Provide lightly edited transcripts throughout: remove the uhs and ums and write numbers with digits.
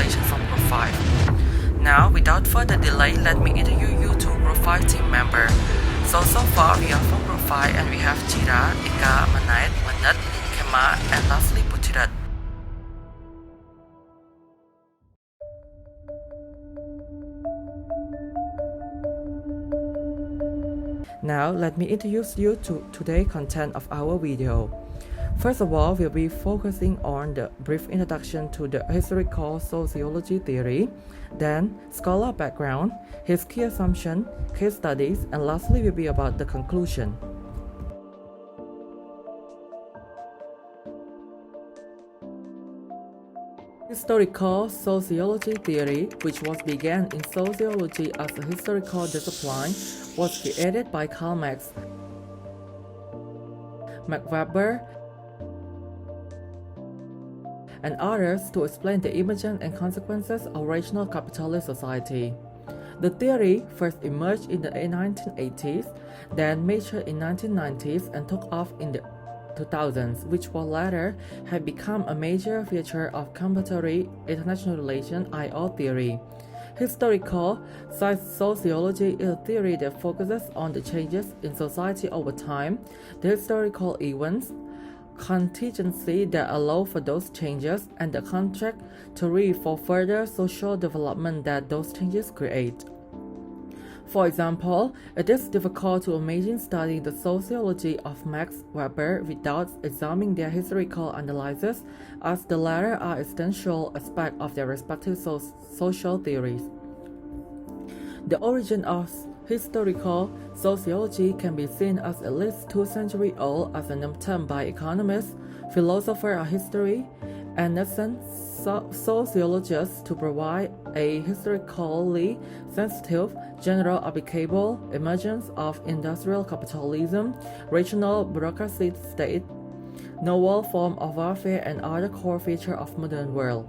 Plantations from Group 5. Now, without further delay, let me introduce you to Group 5 team member. So far we are from Group 5 and we have Chira, Ika, Manait, Manat, Kema, and lastly Putirat. Now, let me introduce you to today's content of our video. First of all, we'll be focusing on the brief introduction to the historical sociology theory, then scholar background, his key assumption, case studies, and lastly will be about the conclusion. Historical sociology theory, which was began in sociology as a historical discipline, was created by Karl Marx, Max Weber, and others to explain the emergence and consequences of rational capitalist society. The theory first emerged in the 1980s, then matured in 1990s and took off in the 2000s, which was later had become a major feature of contemporary international relations (IO) theory. Historical sociology is a theory that focuses on the changes in society over time, the historical events, contingency that allow for those changes, and the trajectory for further social development that those changes create. For example, it is difficult to imagine studying the sociology of Max Weber without examining their historical analysis, as the latter are essential aspects of their respective social theories. The origin of historical sociology can be seen as at least 2 centuries old as an attempt by economists, philosophers of history, and sociologists to provide a historically sensitive, general applicable emergence of industrial capitalism, regional bureaucracy state, novel form of warfare, and other core features of modern world.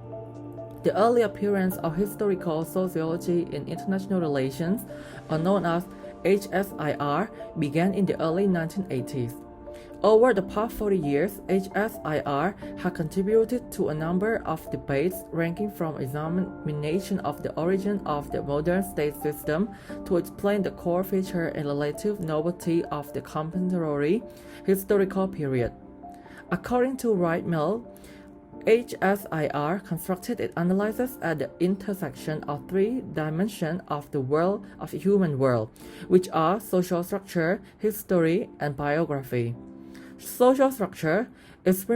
The early appearance of historical sociology in international relations, or known as HSIR, began in the early 1980s. Over the past 40 years, HSIR has contributed to a number of debates ranging from examination of the origin of the modern state system to explain the core feature and relative novelty of the contemporary historical period. According to Wright Mill, HSIR constructed its analysis at the intersection of 3 dimensions of the world of the human world, which are social structure, history, and biography. Social structure is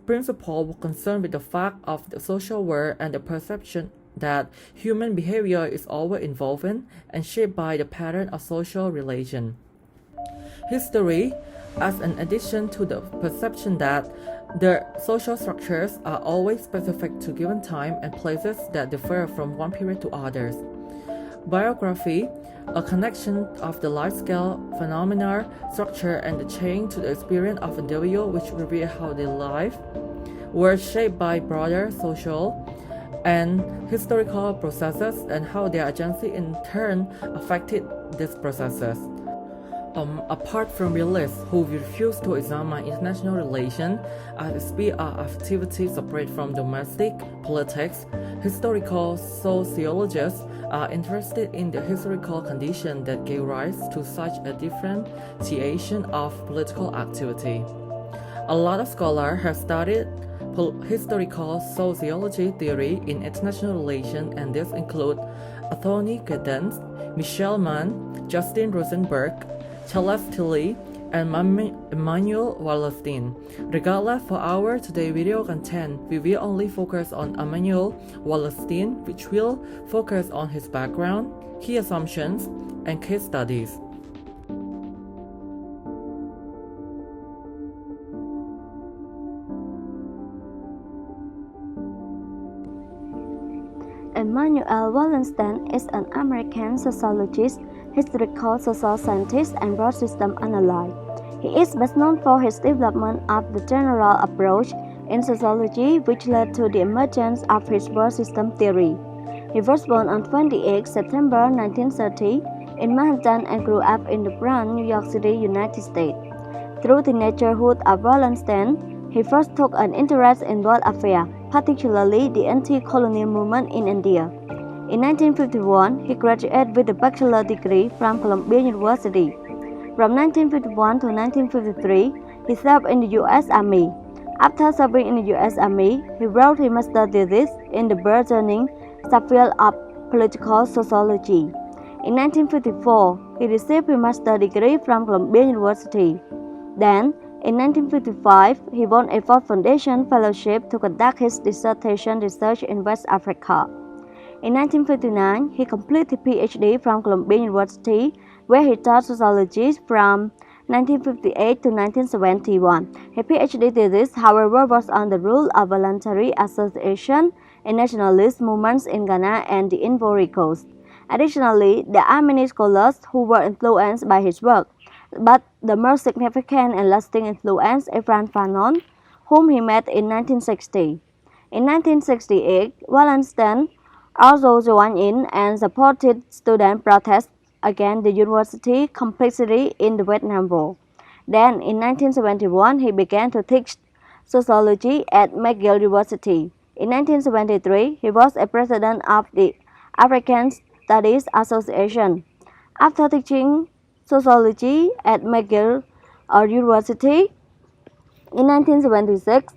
principle concerned with the fact of the social world and the perception that human behavior is always evolving and shaped by the pattern of social relation. History, as an addition to the perception that the social structures are always specific to given time and places that differ from one period to others. Biography, a connection of the life scale, phenomena, structure, and the change to the experience of individuals which reveal how their life were shaped by broader social and historical processes and how their agency in turn affected these processes. Apart from realists who refuse to examine international relations as a sphere of activity separate from domestic politics, historical sociologists are interested in the historical conditions that gave rise to such a differentiation of political activity. A lot of scholars have studied historical sociology theory in international relations, and this include Anthony Giddens, Michel Mann, Justin Rosenberg, Charles Tilly, and Emmanuel Wallerstein. Regardless, for our today's video content, we will only focus on Emmanuel Wallerstein, which will focus on his background, key assumptions, and case studies. Emmanuel Wallerstein is an American sociologist, historical social scientist, and broad system analyst. He is best known for his development of the general approach in sociology, which led to the emergence of his broad system theory. He was born on 28 September 1930 in Manhattan and grew up in the Bronx, New York City, United States. Through the teenagerhood of Wallerstein, he first took an interest in world affairs. particularly the anti-colonial movement in India. In 1951, he graduated with a bachelor degree from Columbia University. From 1951 to 1953, he served in the U.S. Army. After serving in the U.S. Army, he wrote his master's thesis in the burgeoning subfield of political sociology. In 1954, he received his master's degree from Columbia University. Then, in 1955, he won a Ford Foundation Fellowship to conduct his dissertation research in West Africa. In 1959, he completed a PhD from Columbia University, where he taught sociology from 1958 to 1971. His PhD thesis, however, was on the role of voluntary association in nationalist movements in Ghana and the Ivory Coast. Additionally, there are many scholars who were influenced by his work, but the most significant and lasting influence is Frantz Fanon, whom he met in 1960. In 1968, Wallerstein also joined in and supported student protests against the university complicity in the Vietnam War. Then, in 1971, he began to teach sociology at McGill University. In 1973, he was a president of the African Studies Association. After teaching sociology at McGill University in 1976,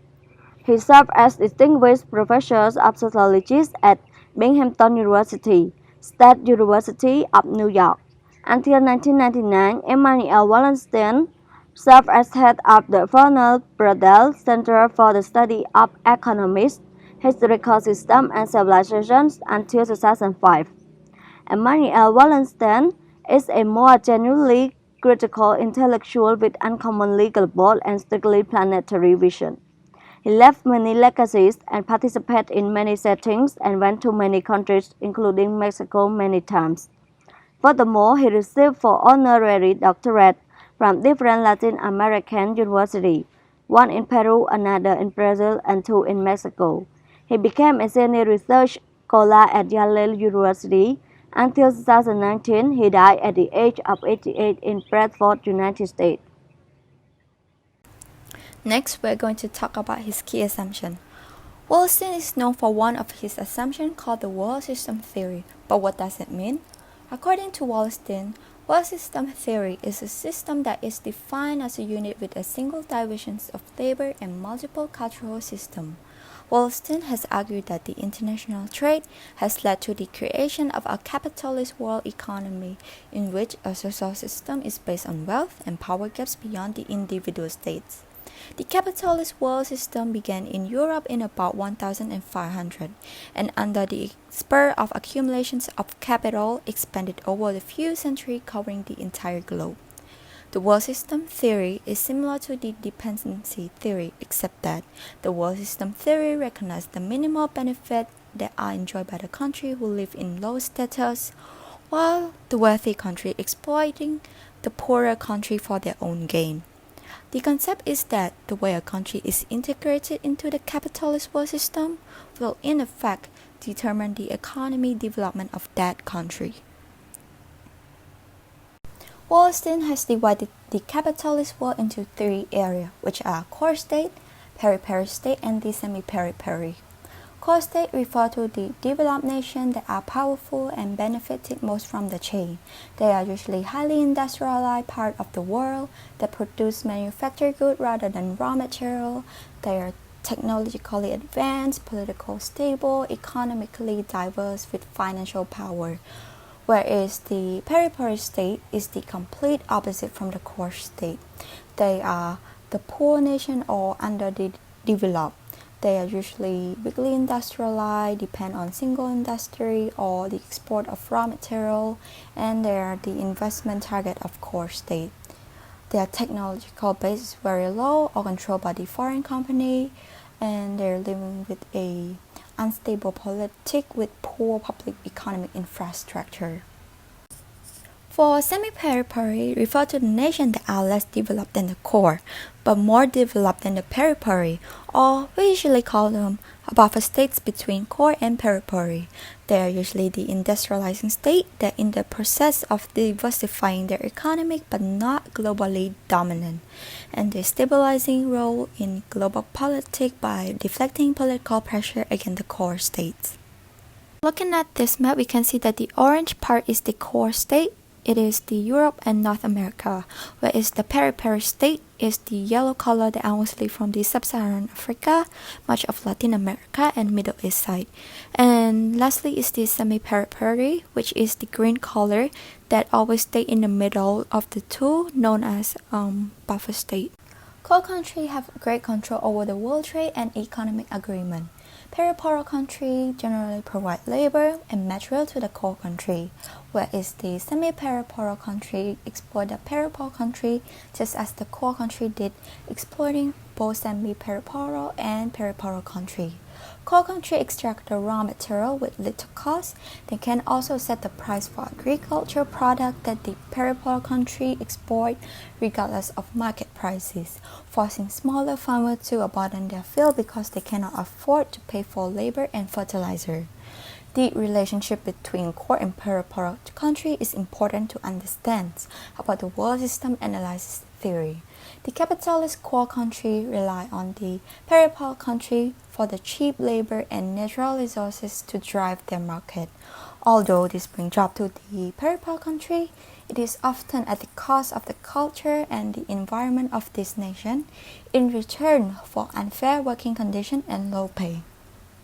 he served as Distinguished Professor of Sociology at Binghamton University, State University of New York. Until 1999, Emanuel Wallerstein served as head of the Cornell Braudel Center for the Study of Economics, Historical Systems and Civilizations until 2005. Emanuel Wallerstein is a more genuinely critical intellectual with uncommonly global and strictly planetary vision. He left many legacies and participated in many settings and went to many countries, including Mexico, many times. Furthermore, he received 4 honorary doctorates from different Latin American universities, 1 in Peru, another in Brazil, and 2 in Mexico. He became a senior research scholar at Yale University. Until 2019, he died at the age of 88 in Bradford, United States. Next, we're going to talk about his key assumption. Wallerstein is known for one of his assumptions called the world system theory, but what does it mean? According to Wallerstein, world system theory is a system that is defined as a unit with a single division of labor and multiple cultural systems. Wallerstein has argued that the international trade has led to the creation of a capitalist world economy in which a social system is based on wealth and power gaps beyond the individual states. The capitalist world system began in Europe in about 1500 and under the spur of accumulations of capital expanded over the few centuries covering the entire globe. The world system theory is similar to the dependency theory except that the world system theory recognizes the minimal benefits that are enjoyed by the country who live in low status, while the wealthy country exploiting the poorer country for their own gain. The concept is that the way a country is integrated into the capitalist world system will in effect determine the economic development of that country. Wallerstein has divided the capitalist world into 3 areas, which are core state, periphery state, and the semi-periphery. Core state refer to the developed nations that are powerful and benefited most from the chain. They are usually highly industrialized part of the world that produce manufactured goods rather than raw material. They are technologically advanced, politically stable, economically diverse with financial power. Whereas the periphery state is the complete opposite from the core state. They are the poor nation or underdeveloped. They are usually weakly industrialized, depend on single industry or the export of raw material, and they are the investment target of core state. Their technological base is very low or controlled by the foreign company, and they're living with a unstable politic with poor public economic infrastructure. For semi-periphery, refer to the nations that are less developed than the core, but more developed than the periphery, or we usually call them buffer states between core and periphery. They are usually the industrializing state that in the process of diversifying their economy but not globally dominant, and the stabilizing role in global politics by deflecting political pressure against the core states. Looking at this map, we can see that the orange part is the core state. It is the Europe and North America, whereas the periphery state is the yellow color that are mostly from the sub-Saharan Africa, much of Latin America and Middle East side. And lastly is the semi-periphery, which is the green color that always stay in the middle of the two, known as buffer state. Core countries have great control over the world trade and economic agreement. Peripheral countries generally provide labor and material to the core country, whereas the semi-peripheral country exploit the peripheral country just as the core country did, exploiting both semi-peripheral and peripheral country. Core country extract the raw material with little cost. They can also set the price for agricultural product that the peripheral country exploit regardless of market prices, forcing smaller farmers to abandon their field because they cannot afford to pay for labor and fertilizer. The relationship between core and peripheral country is important to understand about the world system analysis theory. The capitalist core country rely on the peripheral country for the cheap labor and natural resources to drive their market. Although this brings job to the peripheral country, it is often at the cost of the culture and the environment of this nation in return for unfair working conditions and low pay.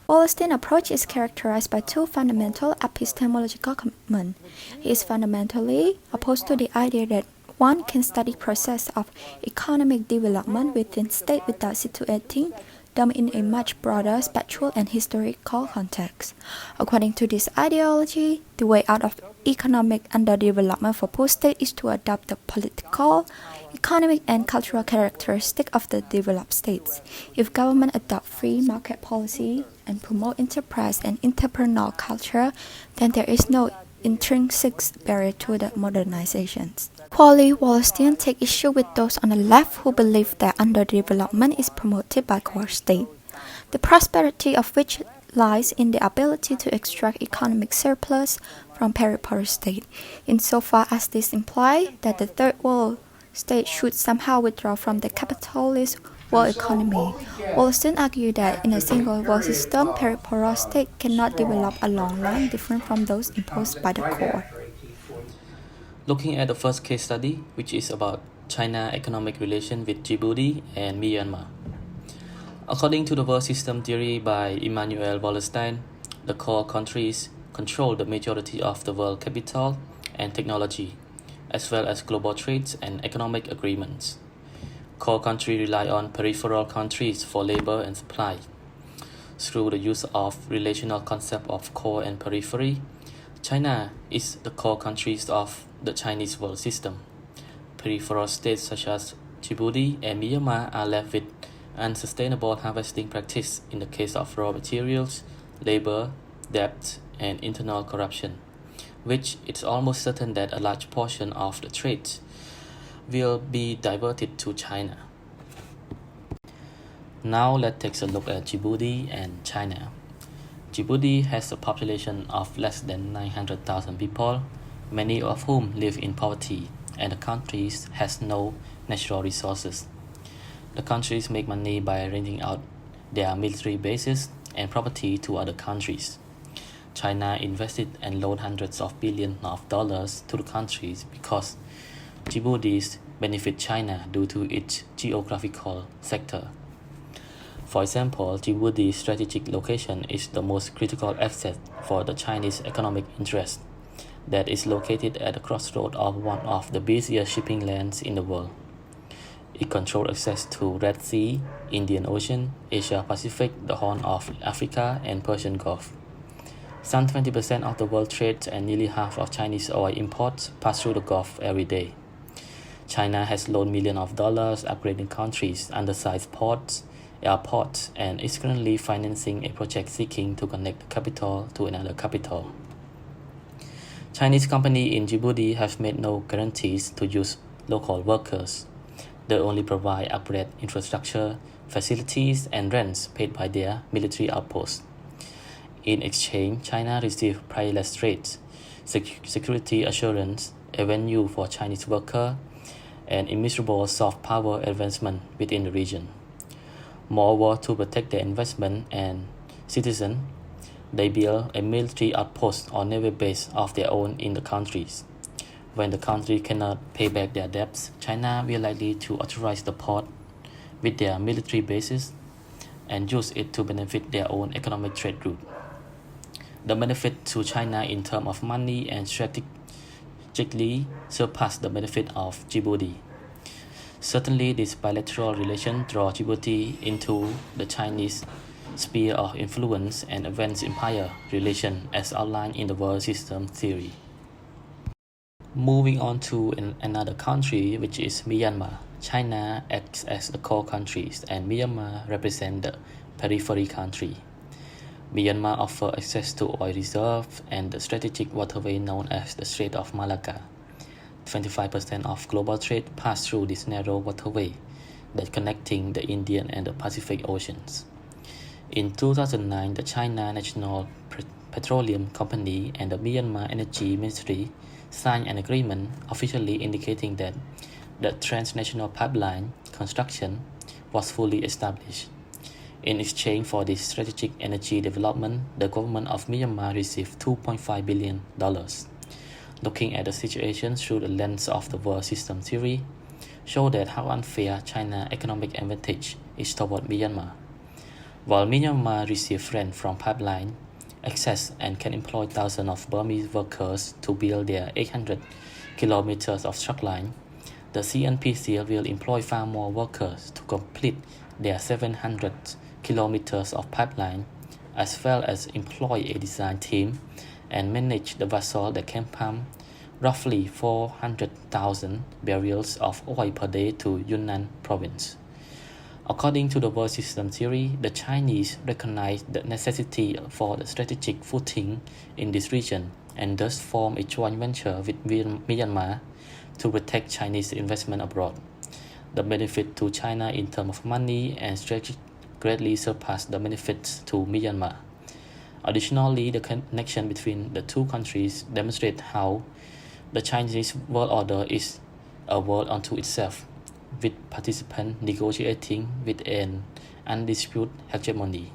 Wallerstein's approach is characterized by two fundamental epistemological commitments. He is fundamentally opposed to the idea that one can study process of economic development within state without situating them in a much broader spatial and historical context. According to this ideology, the way out of economic underdevelopment for poor state is to adopt the political, economic, and cultural characteristics of the developed states. If government adopt free market policy and promote enterprise and entrepreneurial culture, then there is no intrinsic barrier to the modernizations. Equally, Wallerstein takes issue with those on the left who believe that underdevelopment is promoted by core state, the prosperity of which lies in the ability to extract economic surplus from peripheral state, insofar as this implies that the third world state should somehow withdraw from the capitalist world economy. Wallerstein argued that in a single world system, peripheral state cannot develop a long line different from those imposed by the core. Looking at the first case study, which is about China economic relation with Djibouti and Myanmar. According to the world system theory by Immanuel Wallerstein, the core countries control the majority of the world capital and technology, as well as global trades and economic agreements. Core countries rely on peripheral countries for labor and supply. Through the use of relational concept of core and periphery, China is the core countries of the Chinese world system. Peripheral states such as Djibouti and Myanmar are left with unsustainable harvesting practice in the case of raw materials, labor, debt, and internal corruption, which it's almost certain that a large portion of the trade will be diverted to China. Now let's take a look at Djibouti and China. Djibouti has a population of less than 900,000 people, many of whom live in poverty, and the country has no natural resources. The countries make money by renting out their military bases and property to other countries. China invested and loaned hundreds of billions of dollars to the countries because Djibouti benefit China due to its geographical sector. For example, Djibouti's strategic location is the most critical asset for the Chinese economic interest, that is located at the crossroad of one of the busiest shipping lanes in the world. It controls access to Red Sea, Indian Ocean, Asia Pacific, the Horn of Africa, and Persian Gulf. Some 20% of the world trade and nearly half of Chinese oil imports pass through the Gulf every day. China has loaned millions of dollars upgrading countries' undersized ports, airports, and is currently financing a project seeking to connect the capital to another capital. Chinese companies in Djibouti have made no guarantees to use local workers. They only provide upgrade infrastructure, facilities, and rents paid by their military outposts. In exchange, China received priceless trade, security assurance, a venue for Chinese workers, and immeasurable soft power advancement within the region. Moreover, to protect their investment and citizens, they built a military outpost or naval base of their own in the countries. When the country cannot pay back their debts, China will likely to authorize the port with their military bases and use it to benefit their own economic trade route. The benefit to China in terms of money and strategically surpass the benefit of Djibouti. Certainly, this bilateral relation draws Djibouti into the Chinese sphere of influence and advanced empire relation as outlined in the world system theory. Moving on to another country, which is Myanmar. China acts as the core countries and Myanmar represents the periphery country. Myanmar offers access to oil reserves and the strategic waterway known as the Strait of Malacca. 25% of global trade pass through this narrow waterway that connecting the Indian and the Pacific Oceans. In 2009, the China National Petroleum Company and the Myanmar Energy Ministry signed an agreement officially indicating that the transnational pipeline construction was fully established. In exchange for this strategic energy development, the government of Myanmar received $2.5 billion. Looking at the situation through the lens of the world system theory, show that how unfair China's economic advantage is toward Myanmar. While Myanmar receives rent from pipeline access and can employ thousands of Burmese workers to build their 800 kilometers of truck line, the CNPC will employ far more workers to complete their 700 kilometers of pipeline, as well as employ a design team and manage the vessel that can pump roughly 400,000 barrels of oil per day to Yunnan province. According to the world system theory, the Chinese recognize the necessity for the strategic footing in this region and thus form a joint venture with Myanmar to protect Chinese investment abroad. The benefit to China in terms of money and strategy greatly surpass the benefits to Myanmar. Additionally, the connection between the two countries demonstrates how the Chinese world order is a world unto itself, with participants negotiating with an undisputed hegemony.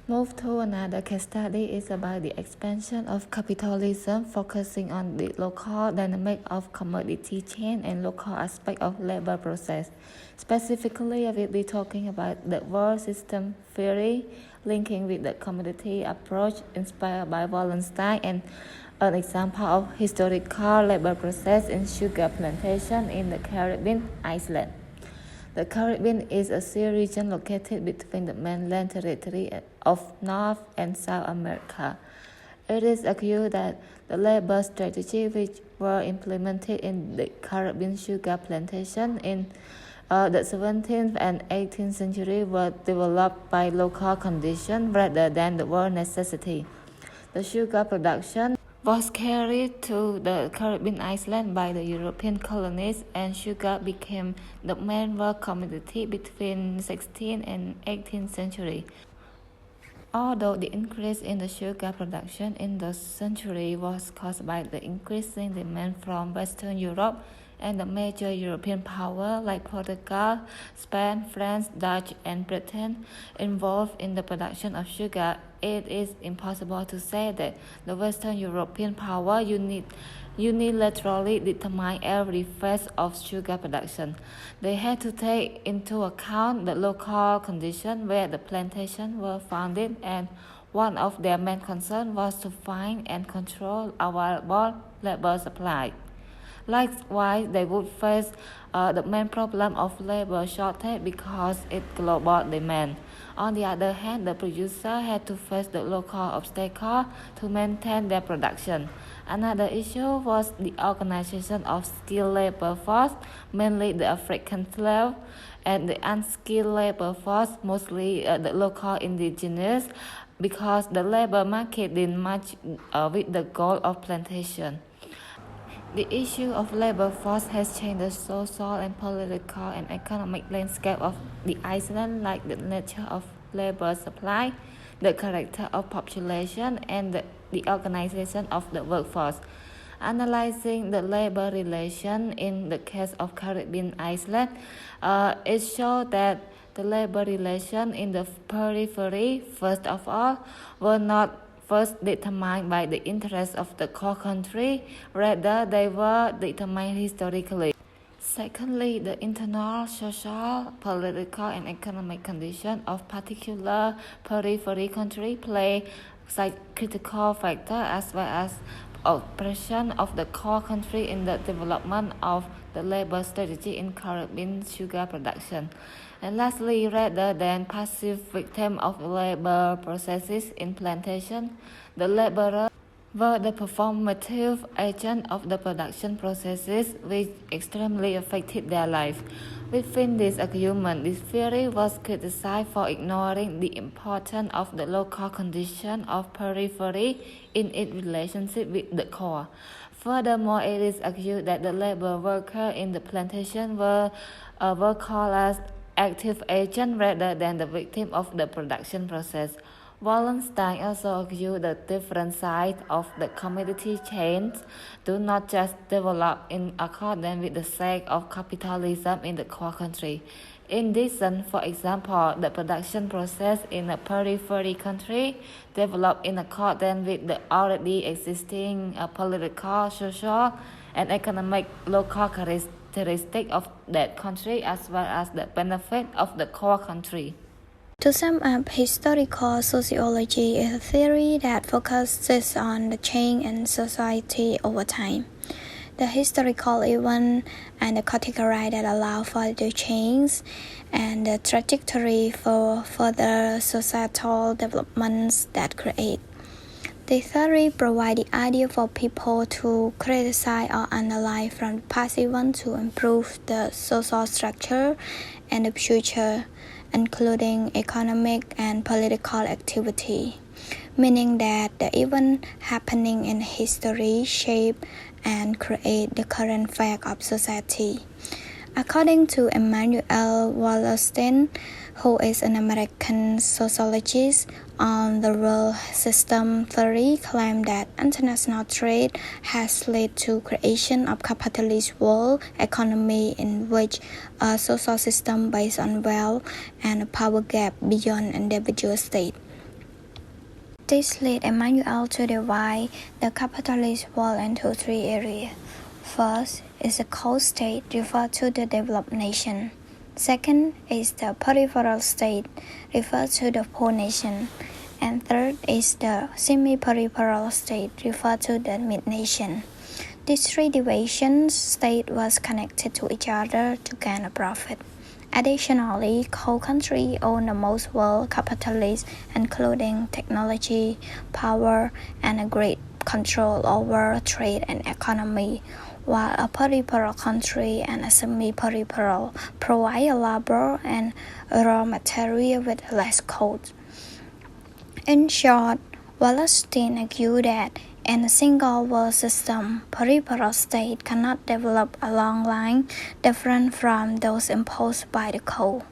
Move to another case study is about the expansion of capitalism, focusing on the local dynamic of commodity chain and local aspect of labor process. Specifically, I will be talking about the world system theory, linking with the commodity approach inspired by Wallerstein and an example of historical labor process in sugar plantation in the Caribbean island. The Caribbean is a sea region located between the mainland territory of North and South America. It is argued that the labor strategies which were implemented in the Caribbean sugar plantation in the 17th and 18th century were developed by local conditions rather than the world necessity. The sugar production was carried to the Caribbean island by the European colonies, and sugar became the main world commodity between 16th and 18th century. Although the increase in the sugar production in the century was caused by the increasing demand from Western Europe and the major European powers like Portugal, Spain, France, Dutch, and Britain involved in the production of sugar, it is impossible to say that the Western European power unilaterally determined every phase of sugar production. They had to take into account the local conditions where the plantations were founded, and one of their main concerns was to find and control available labor supply. Likewise, they would face the main problem of labor shortage because its global demand. On the other hand, the producer had to face the local obstacle to maintain their production. Another issue was the organization of skilled labor force, mainly the African slave, and the unskilled labor force, mostly the local indigenous, because the labor market didn't match with the goal of plantation. The issue of labor force has changed the social and political and economic landscape of the island, like the nature of labor supply, the character of population, and the organization of the workforce. Analyzing the labor relation in the case of Caribbean island, it shows that the labor relation in the periphery, first of all, were not first determined by the interests of the core country, rather they were determined historically. Secondly, the internal social, political, and economic conditions of particular periphery country play such critical factor as well as oppression of the core country in the development of the labor strategy in Caribbean sugar production. And lastly, rather than passive victim of labor processes in plantation, the laborers were the performative agent of the production processes which extremely affected their life. Within this argument, this theory was criticized for ignoring the importance of the local condition of periphery in its relationship with the core. Furthermore, it is argued that the labor workers in the plantation were called as active agents rather than the victim of the production process. Wallerstein also argued that different sides of the commodity chains do not just develop in accordance with the sake of capitalism in the core country. In addition, for example, the production process in a periphery country developed in accordance with the already existing political, social, and economic local characteristics of that country as well as the benefit of the core country. To sum up, historical sociology is a theory that focuses on the change in society over time. The historical event and the category that allow for the change and the trajectory for further societal developments that create. The theory provides the idea for people to criticize or analyze from the past event to improve the social structure and the future, including economic and political activity, meaning that the event happening in history shape and create the current fact of society. According to Emanuel Wallerstein, who is an American sociologist on the world system theory, claimed that international trade has led to creation of capitalist world economy in which a social system based on wealth and a power gap beyond individual state. This led Emmanuel to divide the capitalist world into three areas. First is the core state, referred to the developed nation. Second is the peripheral state, referred to the poor nation. And third is the semi-peripheral state, referred to the mid-nation. These three divisions state was connected to each other to gain a profit. Additionally, core countries own the most world capitalists, including technology, power, and a great control over trade and economy, while a peripheral country and a semi-peripheral provide labor and raw material with less cost. In short, Wallerstein argued that in a single world system, peripheral state cannot develop along lines different from those imposed by the core.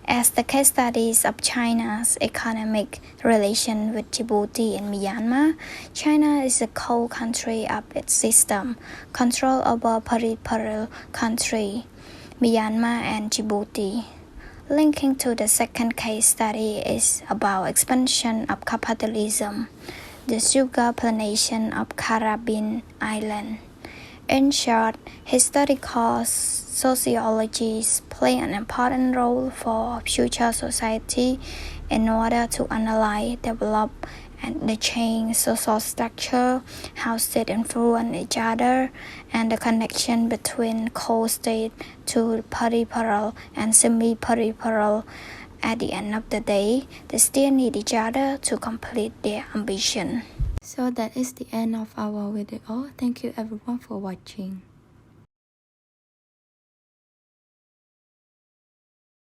As the case studies of China's economic relation with Djibouti and Myanmar, China is the core country of its system, control over peripheral country, Myanmar and Djibouti. Linking to the second case study is about expansion of capitalism, the sugar plantation of Caribbean Island. In short, historical sociologists play an important role for future society in order to analyze, develop, and the change social structure, how states influence each other, and the connection between core state to peripheral and semi-peripheral. At the end of the day, they still need each other to complete their ambition. So that is the end of our video. Thank you everyone for watching.